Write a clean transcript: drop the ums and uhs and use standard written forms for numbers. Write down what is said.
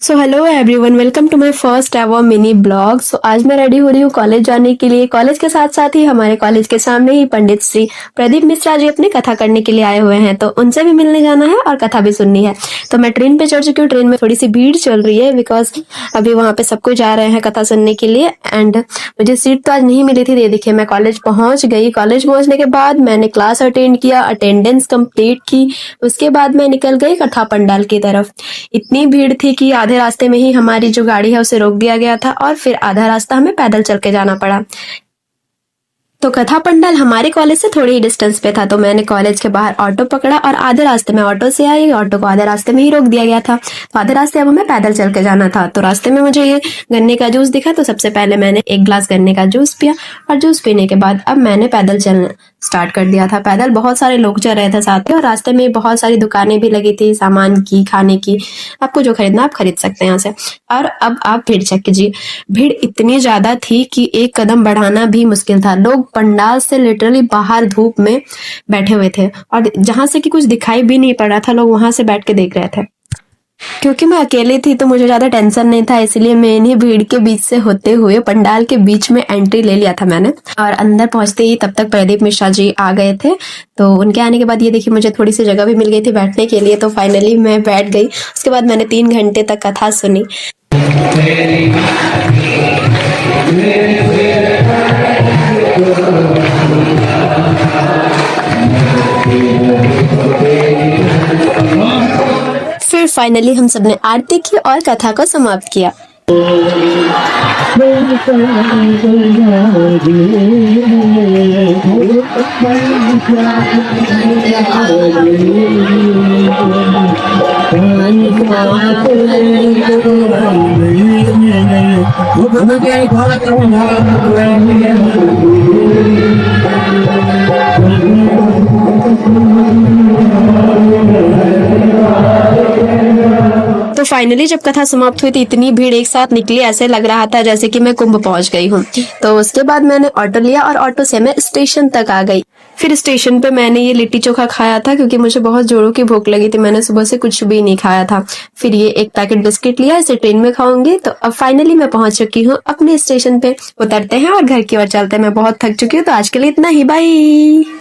So hello everyone, welcome to my first ever mini blog. So आज मैं ready हो रही हूँ कॉलेज जाने के लिए। कॉलेज के साथ साथ ही हमारे कॉलेज के सामने ही पंडित श्री प्रदीप मिश्रा जी अपनी कथा करने के लिए आए हुए हैं, तो उनसे भी मिलने जाना है और कथा भी सुननी है। तो मैं ट्रेन पे चढ़ चुकी हूँ। ट्रेन में थोड़ी सी भीड़ चल रही है बिकॉज अभी वहाँ पे सबको जा रहे हैं कथा सुनने के लिए। एंड मुझे सीट तो आज नहीं मिली थी। ये देखिए, मैं कॉलेज पहुंच गई। कॉलेज पहुंचने के बाद मैंने क्लास अटेंड किया, अटेंडेंस कंप्लीट की। उसके बाद मैं निकल गई कथा पंडाल की तरफ। इतनी भीड़ थी कि आधे रास्ते में ही हमारी जो गाड़ी है उसे रोक दिया गया था और फिर आधा रास्ता हमें पैदल चल के जाना पड़ा। तो कथा पंडाल हमारे कॉलेज से थोड़ी ही डिस्टेंस पे था, तो मैंने कॉलेज के बाहर ऑटो पकड़ा और आधे रास्ते में ऑटो से आई। ऑटो को आधे रास्ते में ही रोक दिया गया था, तो आधे रास्ते अब हमें पैदल चल के जाना था। तो रास्ते में मुझे ये गन्ने का जूस दिखा, तो सबसे पहले मैंने एक गिलास गन्ने का जूस पिया और जूस पीने के बाद अब मैंने पैदल चलना स्टार्ट कर दिया था। पैदल बहुत सारे लोग चल रहे थे साथ में और रास्ते में बहुत सारी दुकानें भी लगी थी सामान की, खाने की। आपको जो खरीदना आप खरीद सकते हैं यहाँ से। और अब आप भीड़ चेक कीजिए। भीड़ इतनी ज्यादा थी कि एक कदम बढ़ाना भी मुश्किल था। लोग पंडाल से लिटरली बाहर धूप में बैठे हुए थे और जहां से कि कुछ दिखाई भी नहीं पड़ रहा था, लोग वहां से बैठ के देख रहे थे। क्योंकि मैं अकेली थी तो मुझे ज्यादा टेंशन नहीं था, इसलिए मैंने भीड़ के बीच से होते हुए पंडाल के बीच में एंट्री ले लिया था मैंने। और अंदर पहुंचते ही तब तक प्रदीप मिश्रा जी आ गए थे। तो उनके आने के बाद ये देखिए, मुझे थोड़ी सी जगह भी मिल गई थी बैठने के लिए, तो फाइनली मैं बैठ गई। उसके बाद मैंने 3 घंटे तक कथा सुनी। फिर फाइनली हम सबने आरती की और कथा को समाप्त किया। तो फाइनली जब कथा समाप्त हुई तो इतनी भीड़ एक साथ निकली, ऐसे लग रहा था जैसे कि मैं कुंभ पहुंच गई हूँ। तो उसके बाद मैंने ऑटो लिया और ऑटो से मैं स्टेशन तक आ गई। फिर स्टेशन पे मैंने ये लिट्टी चोखा खाया था क्योंकि मुझे बहुत जोरों की भूख लगी थी। मैंने सुबह से कुछ भी नहीं खाया था। फिर ये एक पैकेट बिस्किट लिया, इसे ट्रेन में खाऊंगी। तो अब फाइनली मैं पहुंच चुकी हूँ अपने स्टेशन पे। उतरते हैं और घर की ओर चलते हैं। मैं बहुत थक चुकी हूँ, तो आज के लिए इतना ही। बाय।